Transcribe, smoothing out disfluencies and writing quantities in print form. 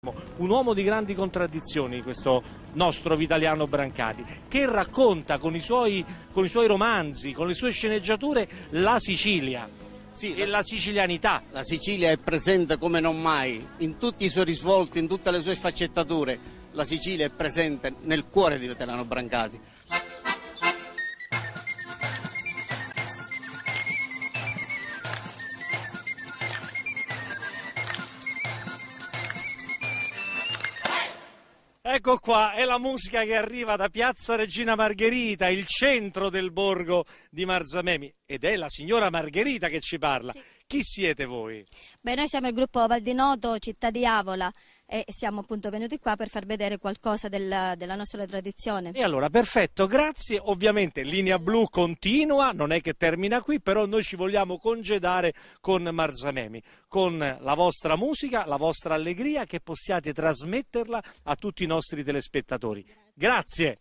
Un uomo di grandi contraddizioni, questo nostro Vitaliano Brancati, che racconta con i suoi romanzi, con le sue sceneggiature, la Sicilia e la sicilianità. La Sicilia è presente come non mai, in tutti i suoi risvolti, in tutte le sue sfaccettature. La Sicilia è presente nel cuore di Vitaliano Brancati. Ecco qua, è la musica che arriva da Piazza Regina Margherita, il centro del borgo di Marzamemi, ed è la signora Margherita che ci parla. Sì. Chi siete voi? Beh, noi siamo il gruppo Val di Noto, Città di Avola, e siamo appunto venuti qua per far vedere qualcosa della nostra tradizione. E allora, perfetto, grazie. Ovviamente Linea Blu continua, non è che termina qui, però noi ci vogliamo congedare con Marzamemi, con la vostra musica, la vostra allegria, che possiate trasmetterla a tutti i nostri telespettatori. Grazie.